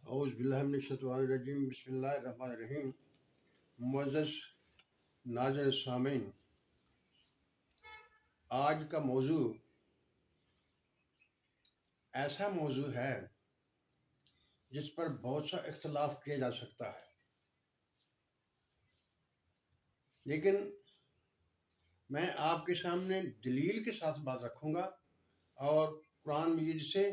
اعوذ باللہ من الشیطان الرجیم، بسم اللہ الرحمن الرحیم۔ معزز ناظرین سامعین، آج کا موضوع ایسا موضوع ہے جس پر بہت سا اختلاف کیا جا سکتا ہے، لیکن میں آپ کے سامنے دلیل کے ساتھ بات رکھوں گا اور قرآن مجید سے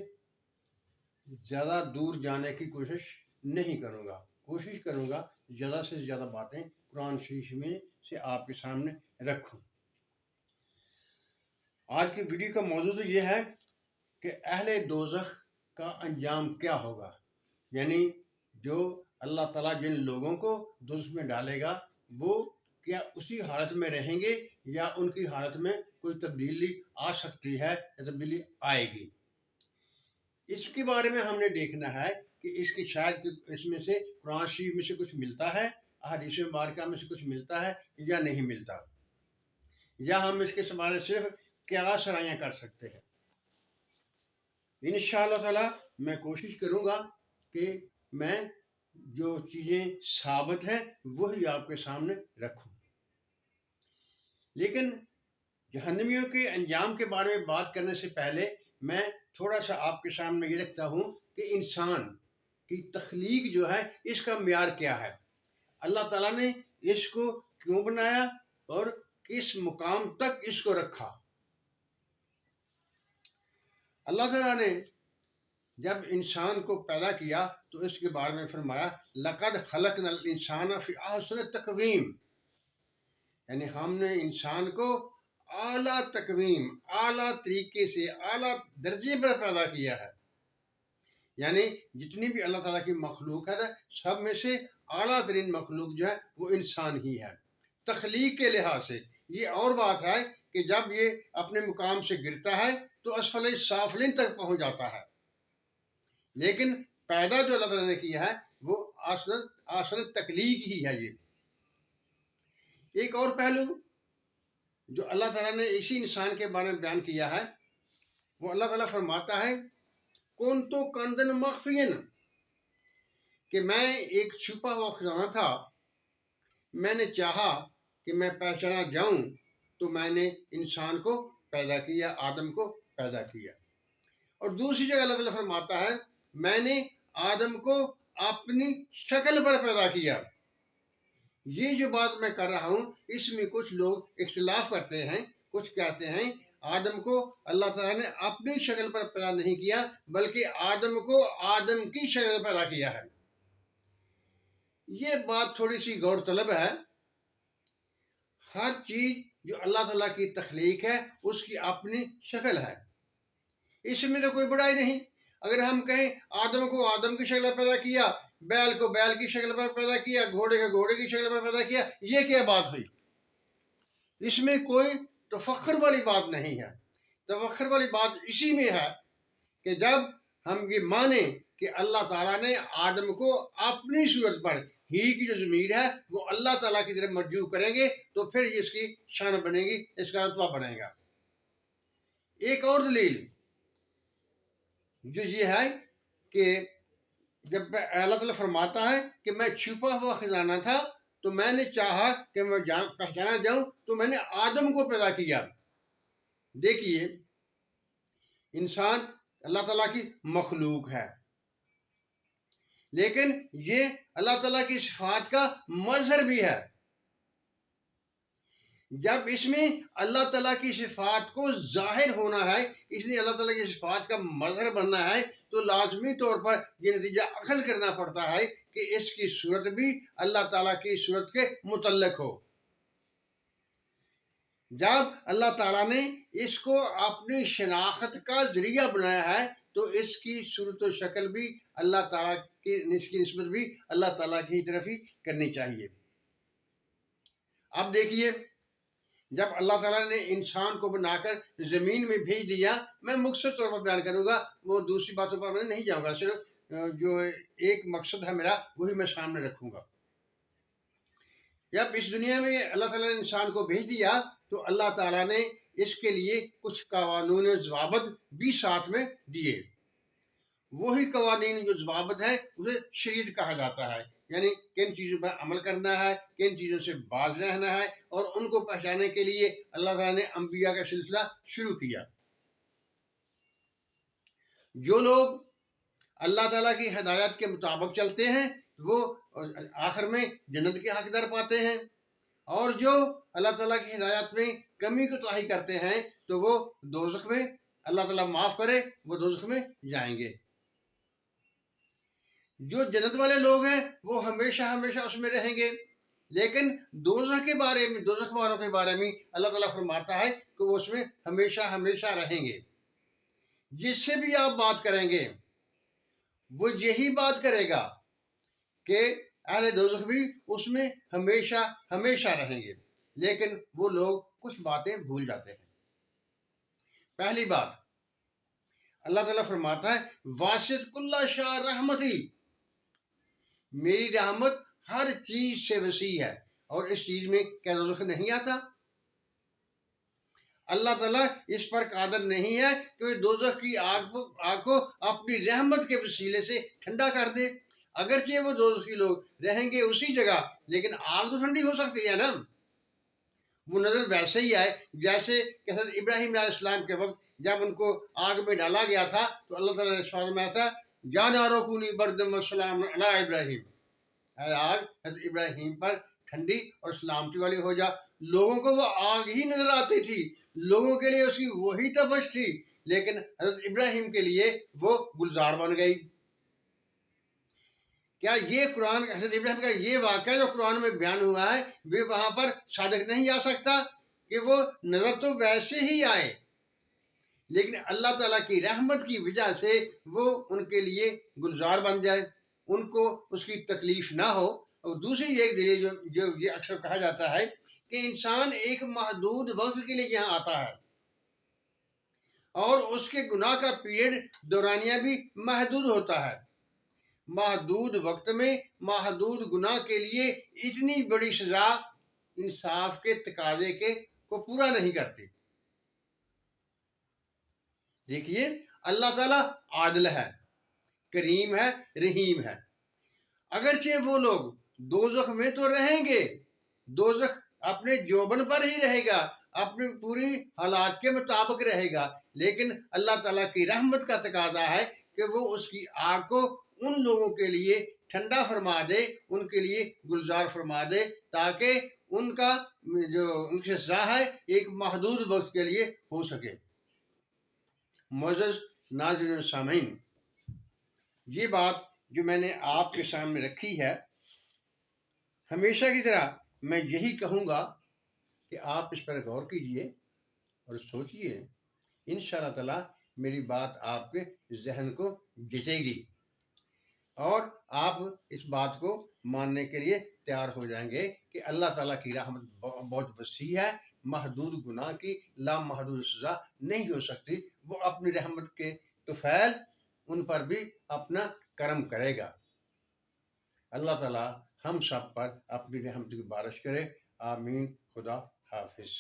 زیادہ دور جانے کی کوشش نہیں کروں گا۔ کوشش کروں گا زیادہ سے زیادہ باتیں قرآن شریف میں سے آپ کے سامنے رکھوں۔ آج کی ویڈیو کا موضوع تو یہ ہے کہ اہل دوزخ کا انجام کیا ہوگا، یعنی جو اللہ تعالیٰ جن لوگوں کو دوزخ میں ڈالے گا وہ کیا اسی حالت میں رہیں گے یا ان کی حالت میں کوئی تبدیلی آ سکتی ہے یا تبدیلی آئے گی۔ اس کے بارے میں ہم نے دیکھنا ہے کہ اس کی شاید اس میں سے قرآن شریف میں سے کچھ ملتا ہے، احادیث مبارکہ میں سے کچھ ملتا ہے یا نہیں ملتا، یا ہم اس کے بارے صرف قیاس رائیاں کر سکتے ہیں۔ انشاءاللہ تعالی میں کوشش کروں گا کہ میں جو چیزیں ثابت ہیں وہی آپ کے سامنے رکھوں، لیکن جہنمیوں کے انجام کے بارے میں بات کرنے سے پہلے میں تھوڑا سا آپ کے سامنے یہ رکھتا ہوں کہ انسان کی تخلیق جو ہے اس کا معیار کیا ہے، اللہ تعالیٰ نے اس کو کیوں بنایا اور کس مقام تک اس کو رکھا۔ اللہ تعالیٰ نے جب انسان کو پیدا کیا تو اس کے بارے میں فرمایا لَقَدْ خَلَقْنَا الْإِنسَانَ فِي أَحْسَنِ تَقْوِيمٍ، یعنی ہم نے انسان کو اعلیٰ تقویم، اعلیٰ طریقے سے، اعلیٰ درجے پر پیدا کیا ہے، یعنی جتنی بھی اللہ تعالیٰ کی مخلوق ہے سب میں سے اعلیٰ ترین مخلوق جو ہے وہ انسان ہی ہے تخلیق کے لحاظ سے۔ یہ اور بات ہے کہ جب یہ اپنے مقام سے گرتا ہے تو اسفل سافلین تک پہنچ جاتا ہے، لیکن پیدا جو اللہ تعالیٰ نے کیا ہے وہ اصل تخلیق ہی ہے۔ یہ ایک اور پہلو جو اللہ تعالیٰ نے اسی انسان کے بارے میں بیان کیا ہے، وہ اللہ تعالیٰ فرماتا ہے کنتُ کنزًا مخفیًا، کہ میں ایک چھپا ہوا خزانہ تھا، میں نے چاہا کہ میں پہچانا جاؤں تو میں نے انسان کو پیدا کیا، آدم کو پیدا کیا۔ اور دوسری جگہ اللہ تعالیٰ فرماتا ہے میں نے آدم کو اپنی شکل پر پیدا کیا۔ یہ جو بات میں کر رہا ہوں اس میں کچھ لوگ اختلاف کرتے ہیں، کچھ کہتے ہیں آدم کو اللہ تعالیٰ نے اپنی شکل پر پیدا نہیں کیا بلکہ آدم کو آدم کی شکل پر پیدا کیا ہے۔ یہ بات تھوڑی سی غور طلب ہے۔ ہر چیز جو اللہ تعالیٰ کی تخلیق ہے اس کی اپنی شکل ہے، اس میں تو کوئی بڑائی نہیں۔ اگر ہم کہیں آدم کو آدم کی شکل پر پیدا کیا، بیل کو بیل کی شکل پر پیدا کیا، گھوڑے کو گھوڑے کی شکل پر پیدا کیا، یہ کیا بات ہوئی؟ اس میں کوئی تفخر والی بات نہیں ہے۔ تفخر والی بات اسی میں ہے کہ جب ہم یہ مانیں کہ اللہ تعالیٰ نے آدم کو اپنی صورت پر ہی کی جو ضمیر ہے وہ اللہ تعالیٰ کی طرف مرجوع کریں گے تو پھر اس کی شان بنے گی، اس کا رتبہ بنے گا۔ ایک اور دلیل جو یہ ہے کہ جب اللہ تعالیٰ فرماتا ہے کہ میں چھپا ہوا خزانہ تھا تو میں نے چاہا کہ میں پہچانا جاؤں تو میں نے آدم کو پیدا کیا۔ دیکھیے انسان اللہ تعالیٰ کی مخلوق ہے، لیکن یہ اللہ تعالیٰ کی صفات کا مظہر بھی ہے۔ جب اس میں اللہ تعالیٰ کی صفات کو ظاہر ہونا ہے، اس لیے اللہ تعالیٰ کی صفات کا مظہر بننا ہے، تو لازمی طور پر یہ نتیجہ اخذ کرنا پڑتا ہے کہ اس کی صورت بھی اللہ تعالیٰ کی صورت کے متعلق ہو۔ جب اللہ تعالیٰ نے اس کو اپنی شناخت کا ذریعہ بنایا ہے تو اس کی صورت و شکل بھی اللہ تعالیٰ کی نسبت بھی اللہ تعالیٰ کی طرف ہی کرنی چاہیے۔ اب دیکھیے جب اللہ تعالیٰ نے انسان کو بنا کر زمین میں بھیج دیا، میں مختصر طور پر بیان کروں گا، وہ دوسری باتوں پر میں نہیں جاؤں گا، صرف جو ایک مقصد ہے میرا وہی میں سامنے رکھوں گا۔ جب اس دنیا میں اللہ تعالیٰ نے انسان کو بھیج دیا تو اللہ تعالیٰ نے اس کے لیے کچھ قوانین ضوابط بھی ساتھ میں دیے۔ وہی قوانین جو ضوابط ہیں اسے شریعت کہا جاتا ہے، یعنی کن چیزوں پر عمل کرنا ہے، کن چیزوں سے باز رہنا ہے، اور ان کو پہچانے کے لیے اللہ تعالیٰ نے انبیاء کا سلسلہ شروع کیا۔ جو لوگ اللہ تعالیٰ کی ہدایت کے مطابق چلتے ہیں وہ آخر میں جنت کے حقدار پاتے ہیں، اور جو اللہ تعالیٰ کی ہدایت میں کمی کوتاہی کرتے ہیں تو وہ دوزخ میں، اللہ تعالیٰ معاف کرے، وہ دوزخ میں جائیں گے۔ جو جنت والے لوگ ہیں وہ ہمیشہ ہمیشہ اس میں رہیں گے، لیکن دوزخ کے بارے میں، دوزخ والوں کے بارے میں اللہ تعالیٰ فرماتا ہے کہ وہ اس میں ہمیشہ ہمیشہ رہیں گے۔ جس سے بھی آپ بات کریں گے وہ یہی بات کرے گا کہ اہل دوزخ بھی اس میں ہمیشہ ہمیشہ رہیں گے، لیکن وہ لوگ کچھ باتیں بھول جاتے ہیں۔ پہلی بات، اللہ تعالیٰ فرماتا ہے واسط کل شاء رحمتی، میری رحمت ہر چیز سے وسیع ہے، اور اس چیز میں کیا دوزخ نہیں آتا؟ اللہ تعالیٰ اس پر قادر نہیں ہے کہ وہ دوزخ کی آگ کو اپنی رحمت کے وسیلے سے ٹھنڈا کر دے۔ اگرچہ وہ دوزخی لوگ رہیں گے اسی جگہ، لیکن آگ تو ٹھنڈی ہو سکتی ہے نا۔ وہ نظر ویسے ہی آئے جیسے کہ حضرت ابراہیم علیہ السلام کے وقت جب ان کو آگ میں ڈالا گیا تھا تو اللہ تعالیٰ نے فرمایا تھا یا نار کونی بردم وسلام علی ابراہیم، اے آگ حضرت ابراہیم پر ٹھنڈی اور سلامتی والی ہو جا۔ لوگوں کو وہ آگ ہی نظر آتی تھی، لوگوں کے لیے اس کی وہی تپش تھی، لیکن حضرت ابراہیم کے لیے وہ گلزار بن گئی۔ کیا یہ قرآن، حضرت ابراہیم کا یہ واقعہ جو قرآن میں بیان ہوا ہے، وہ وہاں پر صادق نہیں آ سکتا کہ وہ نظر تو ویسے ہی آئے، لیکن اللہ تعالیٰ کی رحمت کی وجہ سے وہ ان کے لیے گلزار بن جائے، ان کو اس کی تکلیف نہ ہو۔ اور دوسری ایک دلیل جو یہ اکثر کہا جاتا ہے کہ انسان ایک محدود وقت کے لیے یہاں آتا ہے، اور اس کے گناہ کا پیریڈ دورانیہ بھی محدود ہوتا ہے۔ محدود وقت میں محدود گناہ کے لیے اتنی بڑی سزا انصاف کے تقاضے کو پورا نہیں کرتی۔ دیکھیے اللہ تعالیٰ عادل ہے، کریم ہے، رحیم ہے۔ اگرچہ وہ لوگ دوزخ میں تو رہیں گے، دوزخ اپنے جوبن پر ہی رہے گا، اپنی پوری حالات کے مطابق رہے گا، لیکن اللہ تعالیٰ کی رحمت کا تقاضا ہے کہ وہ اس کی آگ کو ان لوگوں کے لیے ٹھنڈا فرما دے، ان کے لیے گلزار فرما دے، تاکہ ان کا جو ان کی سزا ہے ایک محدود وقت کے لیے ہو سکے۔ معزز ناظرین و سامعین، یہ بات جو میں نے آپ کے سامنے رکھی ہے، ہمیشہ کی طرح میں یہی کہوں گا کہ آپ اس پر غور کیجئے اور سوچئے، انشاءاللہ تعالی میری بات آپ کے ذہن کو جچے گی، اور آپ اس بات کو ماننے کے لیے تیار ہو جائیں گے کہ اللہ تعالیٰ کی رحمت بہت وسیع ہے، محدود گناہ کی لامحدود سزا نہیں ہو سکتی، وہ اپنی رحمت کے طفیل ان پر بھی اپنا کرم کرے گا۔ اللہ تعالیٰ ہم سب پر اپنی رحمت کی بارش کرے، آمین۔ خدا حافظ۔